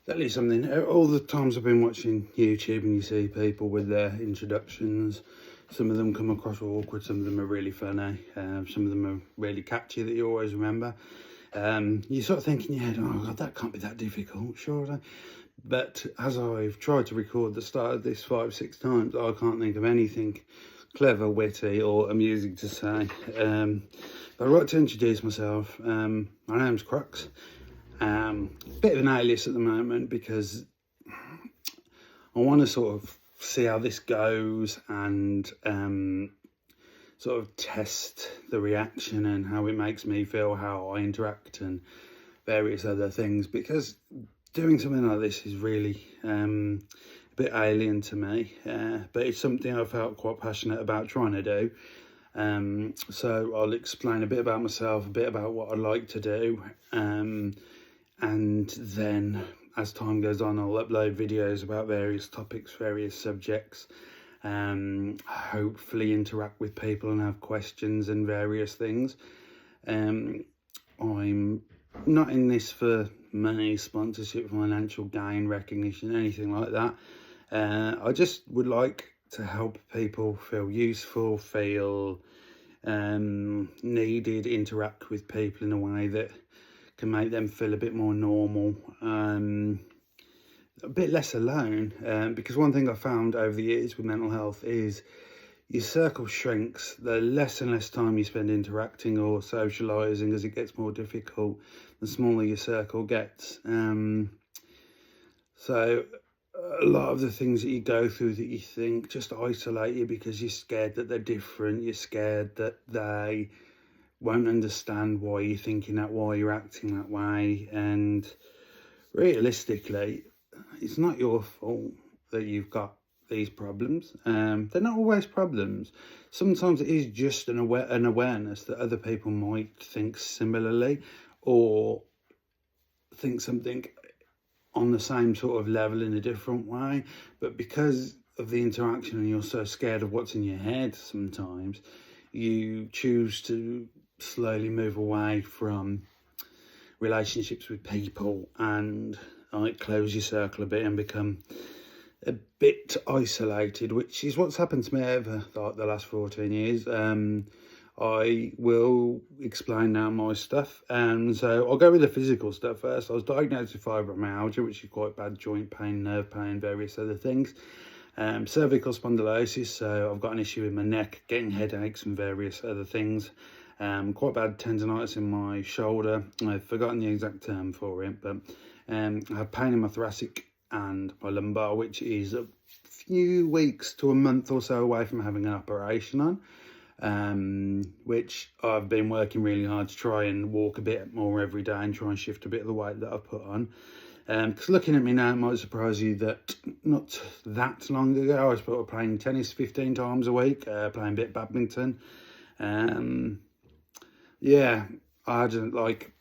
That is something. All the times I've been watching YouTube and you see people with their introductions, some of them come across awkward, some of them are really funny, some of them are really catchy that you always remember. You sort of think in your head, oh God, that can't be that difficult, surely. But as I've tried to record the start of this 5-6 times, I can't think of anything clever, witty or amusing to say. But I'd like to introduce myself. My name's Crox. Bit of an alias at the moment because I want to sort of see how this goes and sort of test the reaction and how it makes me feel, how I interact and various other things, because doing something like this is really a bit alien to me, but it's something I felt quite passionate about trying to do. So I'll explain a bit about myself, a bit about what I like to do, and then as time goes on I'll upload videos about various topics, various subjects, hopefully interact with people and have questions and various things. I'm not in this for money, sponsorship, financial gain, recognition, anything like that. I just would like to help people feel useful, feel needed, interact with people in a way that can make them feel a bit more normal, a bit less alone, because one thing I found over the years with mental health is your circle shrinks. The less and less time you spend interacting or socialising as it gets more difficult, the smaller your circle gets. So a lot of the things that you go through that you think just isolate you because you're scared that they're different, you're scared that they won't understand why you're thinking that, why you're acting that way. And realistically, it's not your fault that you've got these problems. They're not always problems. Sometimes it is just an awareness that other people might think similarly or think something on the same sort of level in a different way. But because of the interaction and you're so scared of what's in your head, sometimes you choose to slowly move away from relationships with people and like close your circle a bit and become a bit isolated, which is what's happened to me over the last 14 years. I will explain now my stuff, and so I'll go with the physical stuff first. I was diagnosed with fibromyalgia, which is quite bad joint pain, nerve pain, various other things. Cervical spondylitis, so I've got an issue with my neck, getting headaches and various other things. Quite bad tendonitis in my shoulder. I've forgotten the exact term for it, but I have pain in my thoracic and my lumbar, which is a few weeks to a month or so away from having an operation on, which I've been working really hard to try and walk a bit more every day and try and shift a bit of the weight that I've put on. Because looking at me now, it might surprise you that not that long ago I was playing tennis 15 times a week, playing a bit of badminton. Yeah, I didn't like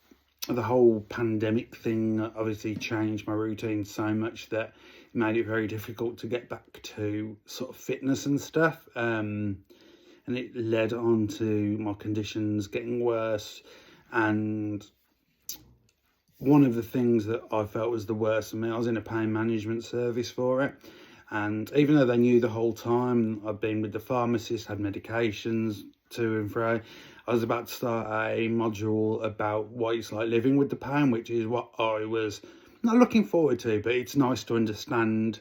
the whole pandemic thing. Obviously changed my routine so much that it made it very difficult to get back to sort of fitness and stuff. And it led on to my conditions getting worse. And one of the things that I felt was the worst for me, I was in a pain management service for it. And even though they knew the whole time, I'd been with the pharmacist, had medications to and fro. I was about to start a module about what it's like living with the pain, which is what I was not looking forward to, but it's nice to understand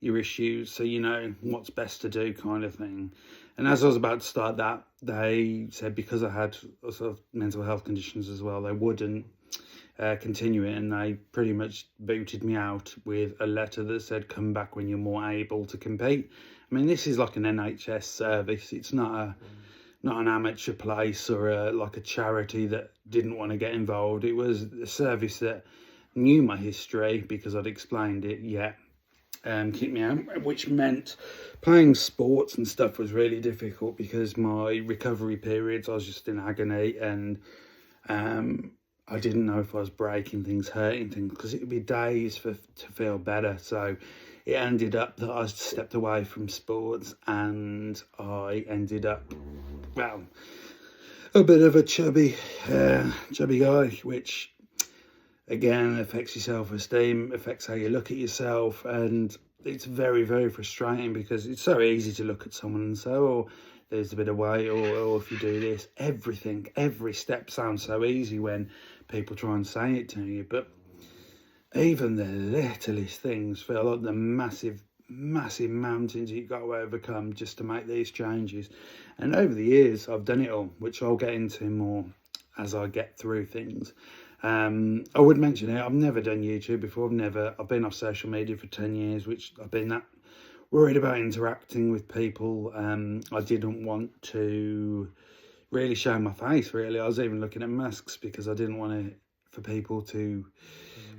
your issues so you know what's best to do, kind of thing. And as I was about to start that, they said because I had sort of mental health conditions as well, they wouldn't continue it, and they pretty much booted me out with a letter that said come back when you're more able to compete. I mean, this is like an NHS service. It's not an amateur place or like a charity that didn't want to get involved. It was a service that knew my history because I'd explained it, keep me out, which meant playing sports and stuff was really difficult because my recovery periods, I was just in agony, and I didn't know if I was breaking things, hurting things, because it would be days to feel better. So it ended up that I stepped away from sports and I ended up, well, a bit of a chubby guy, which again, affects your self-esteem, affects how you look at yourself, and it's very, very frustrating because it's so easy to look at someone and say, oh, there's a bit of weight, or if you do this, every step sounds so easy when people try and say it to you, but even the littlest things feel like the massive mountains you've got to overcome just to make these changes. And over the years, I've done it all, which I'll get into more as I get through things. I would mention it, I've never done YouTube before. I've been off social media for 10 years, which I've been that worried about interacting with people. I didn't want to really show my face, really. I was even looking at masks because I didn't want for people to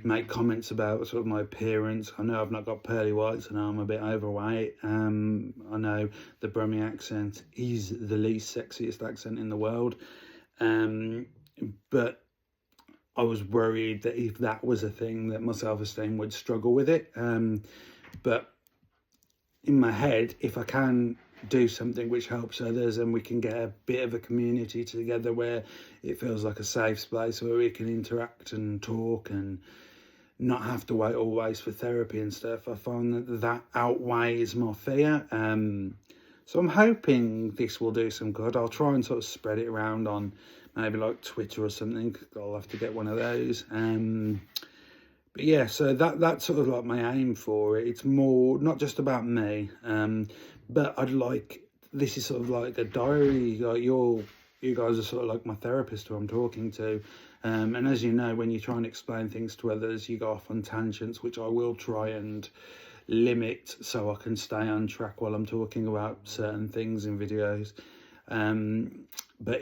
make comments about sort of my appearance. I know I've not got pearly whites, and I'm a bit overweight. I know the Brummie accent is the least sexiest accent in the world, but I was worried that if that was a thing, that my self-esteem would struggle with it. But in my head, if I can do something which helps others and we can get a bit of a community together where it feels like a safe space where we can interact and talk and not have to wait always for therapy and stuff, I find that outweighs my fear. So I'm hoping this will do some good. I'll try and sort of spread it around on maybe like Twitter or something. I'll have to get one of those. But yeah, so that's sort of like my aim for it. It's more not just about me, but this is sort of like a diary. Like you guys are sort of like my therapist who I'm talking to. And as you know, when you try and explain things to others, you go off on tangents, which I will try and limit so I can stay on track while I'm talking about certain things in videos. But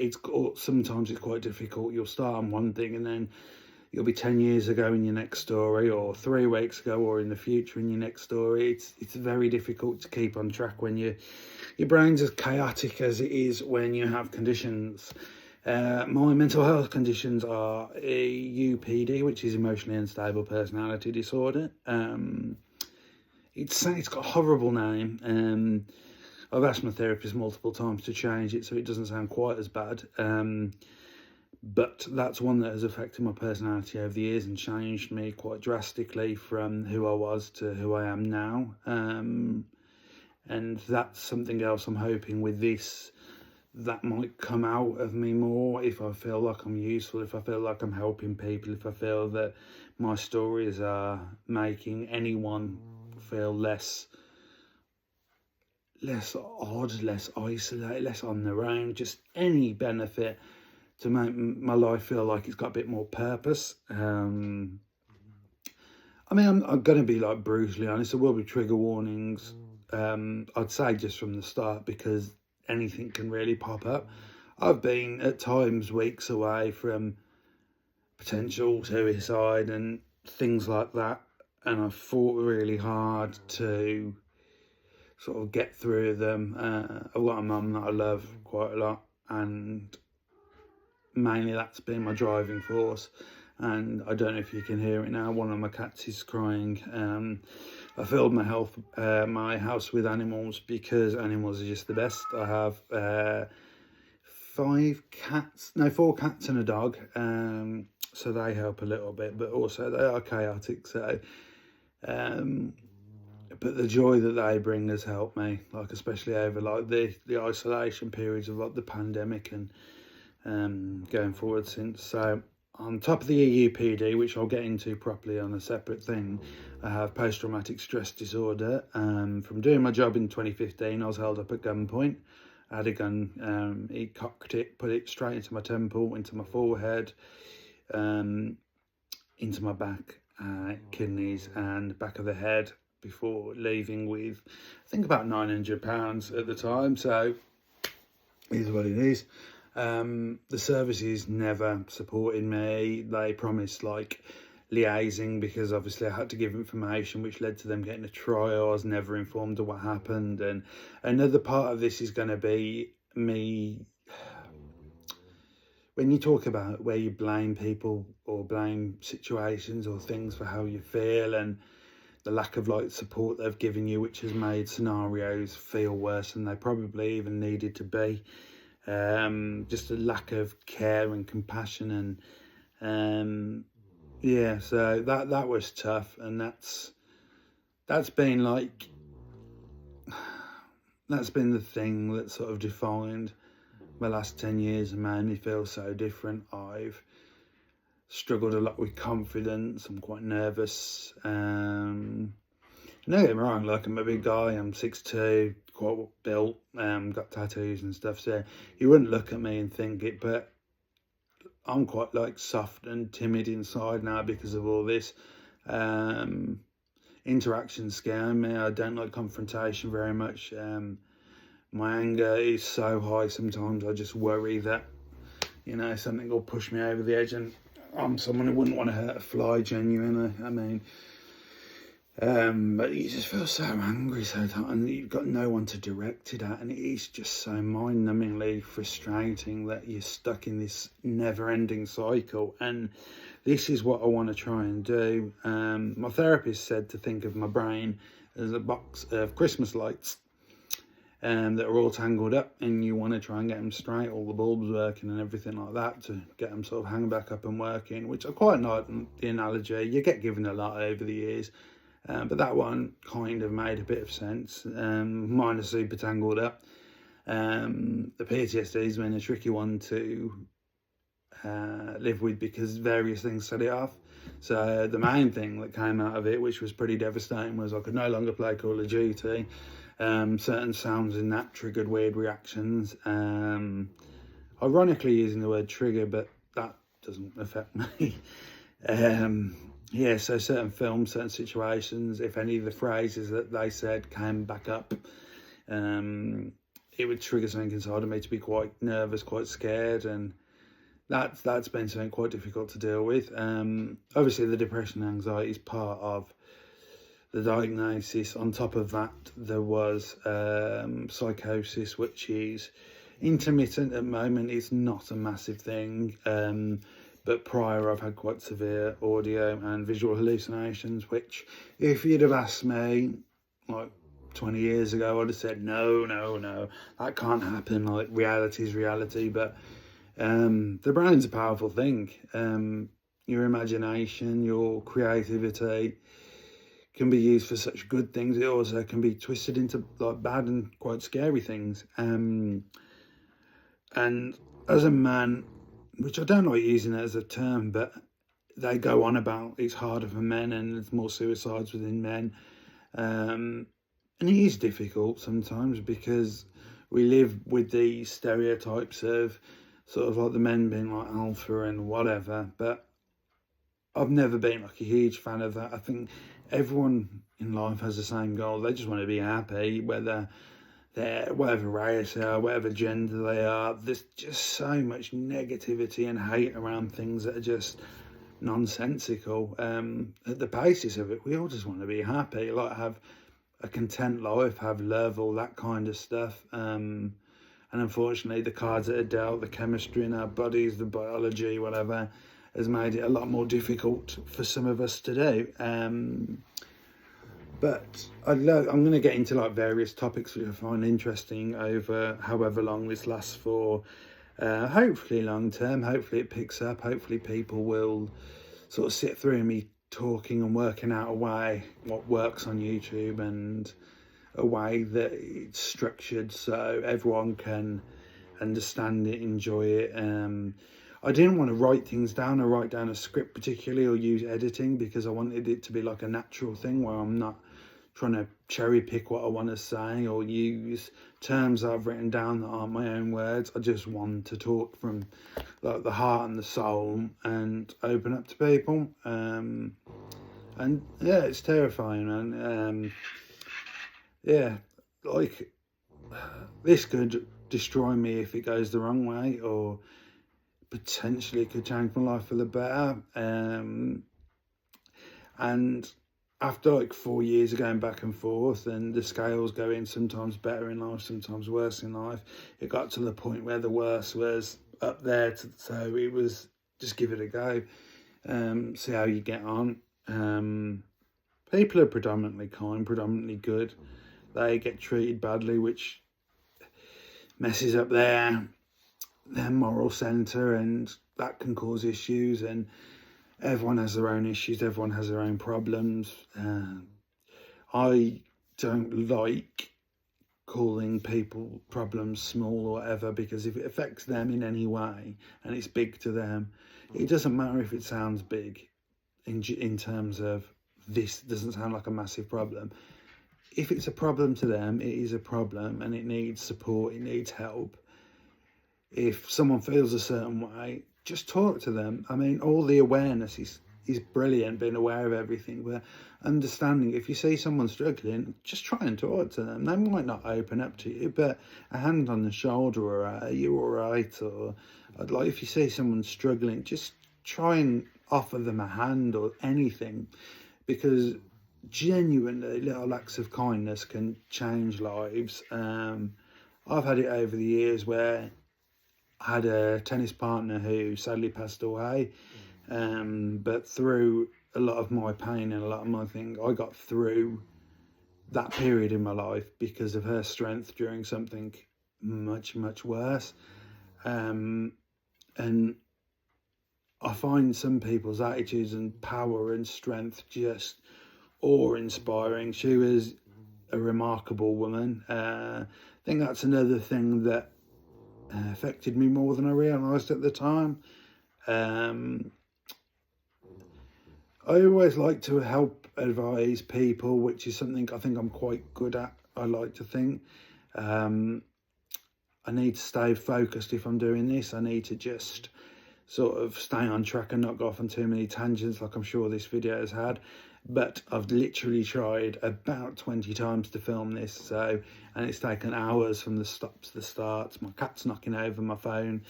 sometimes it's quite difficult. You'll start on one thing and then you'll be 10 years ago in your next story, or 3 weeks ago, or in the future in your next story. It's very difficult to keep on track when your brain's as chaotic as it is when you have conditions. My mental health conditions are a UPD, which is emotionally unstable personality disorder. It's got a horrible name. I've asked my therapist multiple times to change it so it doesn't sound quite as bad. But that's one that has affected my personality over the years and changed me quite drastically from who I was to who I am now. And that's something else I'm hoping with this, that might come out of me more if I feel like I'm useful, if I feel like I'm helping people, if I feel that my stories are making anyone feel less odd, less isolated, less on their own, just any benefit to make my life feel like it's got a bit more purpose. I mean, I'm going to be like brutally honest, there will be trigger warnings, I'd say just from the start, because anything can really pop up. I've been at times weeks away from potential suicide and things like that, and I've fought really hard to sort of get through them. I've got a mum that I love quite a lot, and mainly that's been my driving force. And I don't know if you can hear it now, one of my cats is crying. I filled my house with animals because animals are just the best. I have 4 cats and a dog, so they help a little bit, but also they are chaotic, so but the joy that they bring has helped me, like especially over like the isolation periods of like the pandemic and going forward since. So on top of the EUPD, which I'll get into properly on a separate thing, I have post-traumatic stress disorder. From doing my job in 2015, I was held up at gunpoint. I had a gun, he cocked it, put it straight into my temple, into my forehead, into my back, kidneys and back of the head, before leaving with, I think, about £900 at the time. So it is what it is. The services never supported me. They promised like liaising, because obviously I had to give information which led to them getting a trial. I was never informed of what happened. And another part of this is going to be me, when you talk about where you blame people or blame situations or things for how you feel, and the lack of like support they've given you, which has made scenarios feel worse than they probably even needed to be. Just a lack of care and compassion, and yeah, so that was tough, and that's been like that's been the thing that sort of defined my last 10 years and made me feel so different. I've struggled a lot with confidence. I'm quite nervous. No, get me wrong, like I'm a big guy, I'm 6'2", quite built, got tattoos and stuff, so you wouldn't look at me and think it, but I'm quite like soft and timid inside now because of all this. Interactions scare me. I don't like confrontation very much. My anger is so high sometimes I just worry that, you know, something will push me over the edge, and I'm someone who wouldn't want to hurt a fly, genuinely. I mean, but you just feel so angry sometimes, and you've got no one to direct it at, and it is just so mind-numbingly frustrating that you're stuck in this never-ending cycle. And this is what I want to try and do. My therapist said to think of my brain as a box of Christmas lights that are all tangled up, and you want to try and get them straight, all the bulbs working and everything like that, to get them sort of hang back up and working, which I quite like the analogy. You get given a lot over the years, but that one kind of made a bit of sense. Mine are super tangled up. The PTSD has been a tricky one to live with because various things set it off. So the main thing that came out of it, which was pretty devastating, was I could no longer play Call of Duty. Certain sounds in that triggered weird reactions. Ironically using the word trigger, but that doesn't affect me. Yeah, so certain films, certain situations, if any of the phrases that they said came back up, it would trigger something inside of me to be quite nervous, quite scared, and that's been something quite difficult to deal with. Obviously the depression and anxiety is part of the diagnosis. On top of that, there was psychosis, which is intermittent at the moment. It's not a massive thing, but prior I've had quite severe audio and visual hallucinations, which if you'd have asked me like 20 years ago, I'd have said no, that can't happen, like reality is reality. But the brain's a powerful thing. Your imagination, your creativity can be used for such good things. It also can be twisted into like bad and quite scary things. And as a man, which I don't like using it as a term, but they go on about it's harder for men and there's more suicides within men. And it is difficult sometimes because we live with these stereotypes of sort of like the men being like alpha and whatever, but I've never been like a huge fan of that. I think everyone in life has the same goal. They just want to be happy, whether they're whatever race they are, whatever gender they are. There's just so much negativity and hate around things that are just nonsensical. At the basis of it, we all just want to be happy, like have a content life, have love, all that kind of stuff. And unfortunately, the cards that are dealt, the chemistry in our bodies, the biology, whatever, has made it a lot more difficult for some of us to do. But I'm going to get into like various topics which I find interesting over however long this lasts for. Hopefully long term, hopefully it picks up, hopefully people will sort of sit through me talking and working out a way what works on YouTube and a way that it's structured so everyone can understand it, enjoy it. I didn't want to write things down or write down a script particularly or use editing because I wanted it to be like a natural thing where I'm not trying to cherry pick what I want to say or use terms I've written down that aren't my own words. I just want to talk from like the heart and the soul and open up to people. And yeah, it's terrifying, man. Yeah, like this could destroy me if it goes the wrong way, or potentially could change my life for the better. And after like 4 years of going back and forth and the scales going sometimes better in life, sometimes worse in life, it got to the point where the worst was up there. So it was just give it a go, see how you get on. People are predominantly kind, predominantly good. They get treated badly, which messes up their moral centre, and that can cause issues. And everyone has their own issues, everyone has their own problems. I don't like calling people problems small or whatever, because if it affects them in any way and it's big to them, it doesn't matter if it sounds big in terms of this doesn't sound like a massive problem. If it's a problem to them, it is a problem and it needs support, it needs help. If someone feels a certain way, just talk to them. I mean, all the awareness is brilliant, being aware of everything, but understanding, if you see someone struggling, just try and talk to them. They might not open up to you, but a hand on the shoulder, or are you all right, or like if you see someone struggling, just try and offer them a hand or anything, because genuinely little acts of kindness can change lives. I've had it over the years where I had a tennis partner who sadly passed away, but through a lot of my pain and a lot of my thing, I got through that period in my life because of her strength during something much, much worse. And I find some people's attitudes and power and strength just awe-inspiring. She was a remarkable woman. I think that's another thing that affected me more than I realised at the time. I always like to help advise people, which is something I think I'm quite good at, I like to think. I need to stay focused if I'm doing this. I need to just sort of stay on track and not go off on too many tangents like I'm sure this video has had. But I've literally tried about 20 times to film this, and it's taken hours from the stops to the starts. My cat's knocking over my phone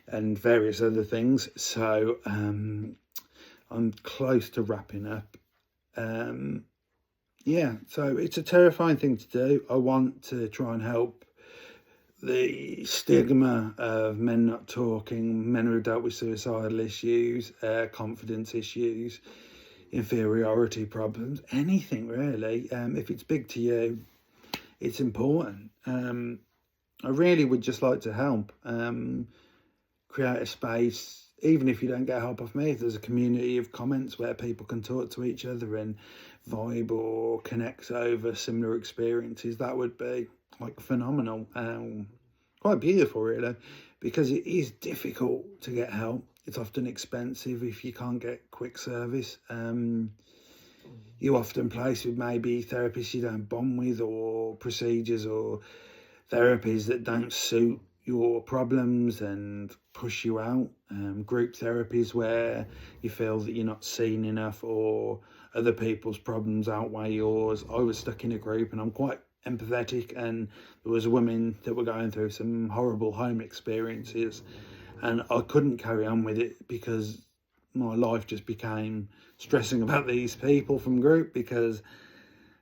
and various other things. So I'm close to wrapping up. Yeah, so it's a terrifying thing to do. I want to try and help the stigma of men not talking, men who have dealt with suicidal issues, confidence issues, inferiority problems, anything really. If it's big to you, it's important. I really would just like to help, create a space, even if you don't get help off me, if there's a community of comments where people can talk to each other and vibe or connect over similar experiences, that would be like phenomenal. Quite beautiful really, because it is difficult to get help. It's often expensive if you can't get quick service. You often placed with maybe therapists you don't bond with, or procedures or therapies that don't suit your problems and push you out. Group therapies where you feel that you're not seen enough, or other people's problems outweigh yours. I was stuck in a group, and I'm quite empathetic, and there was women that were going through some horrible home experiences, and I couldn't carry on with it because my life just became stressing about these people from group, because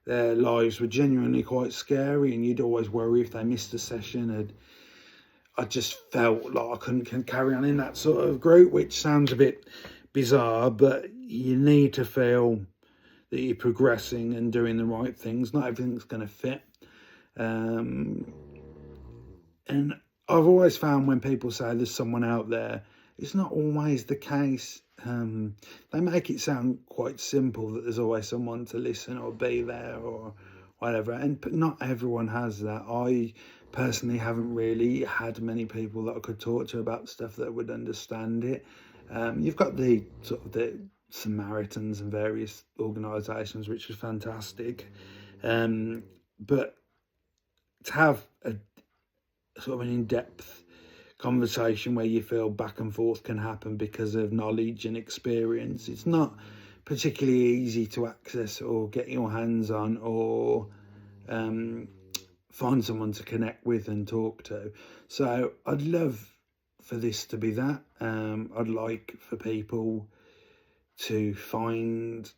their lives were genuinely quite scary, and you'd always worry if they missed a session. And I just felt like I couldn't carry on in that sort of group, which sounds a bit bizarre, but you need to feel that you're progressing and doing the right things. Not everything's going to fit. And I've always found when people say there's someone out there, it's not always the case. They make it sound quite simple that there's always someone to listen or be there or whatever, but not everyone has that. I personally haven't really had many people that I could talk to about stuff that would understand it. You've got the sort of the Samaritans and various organisations, which was fantastic, but to have a sort of an in-depth conversation where you feel back and forth can happen because of knowledge and experience, it's not particularly easy to access or get your hands on, or find someone to connect with and talk to. So I'd love for this to be that. I'd like for people to find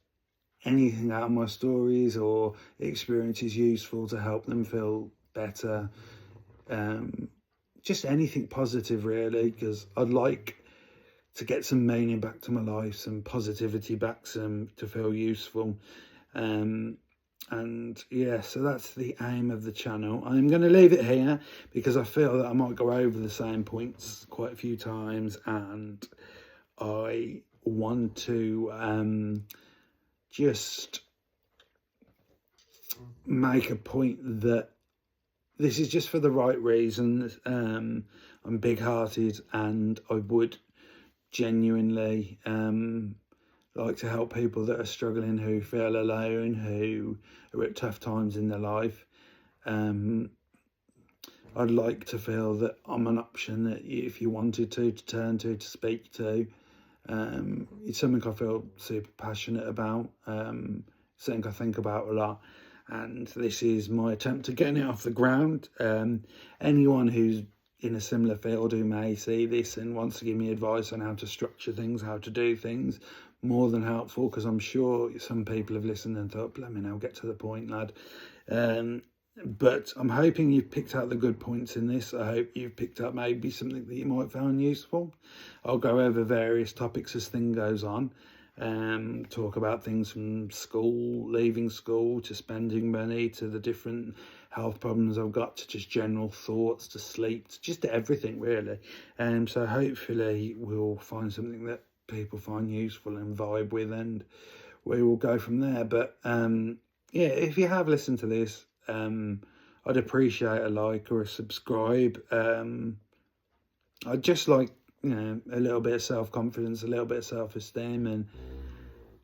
anything out of my stories or experiences useful to help them feel better. Just anything positive really, because I'd like to get some meaning back to my life, some positivity back, some to feel useful. And yeah, so that's the aim of the channel. I'm going to leave it here because I feel that I might go over the same points quite a few times, and I want to just make a point that this is just for the right reasons. I'm big-hearted, and I would genuinely like to help people that are struggling, who feel alone, who are at tough times in their life. I'd like to feel that I'm an option that if you wanted to turn to speak to. It's something I feel super passionate about, something I think about a lot, and this is my attempt to get it off the ground. Anyone who's in a similar field who may see this and wants to give me advice on how to structure things, how to do things, more than helpful, because I'm sure some people have listened and thought, blimey, I'll get to the point, lad. But I'm hoping you've picked out the good points in this. I hope you've picked up maybe something that you might find useful. I'll go over various topics as thing goes on. Talk about things from school, leaving school, to spending money, to the different health problems I've got, to just general thoughts, to sleep, to just everything really. So hopefully we'll find something that people find useful and vibe with, and we will go from there. But yeah, if you have listened to this, I'd appreciate a like or a subscribe. I'd just like, a little bit of self-confidence, a little bit of self-esteem,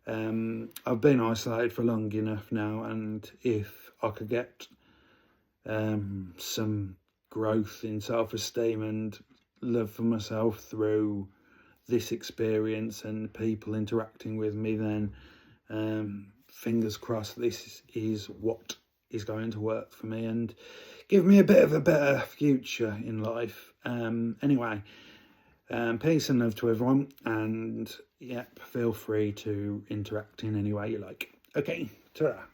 and I've been isolated for long enough now, and if I could get some growth in self-esteem and love for myself through this experience and people interacting with me, then fingers crossed this is what is going to work for me and give me a bit of a better future in life. Anyway, peace and love to everyone, and yeah, feel free to interact in any way you like. Okay, ta-ra.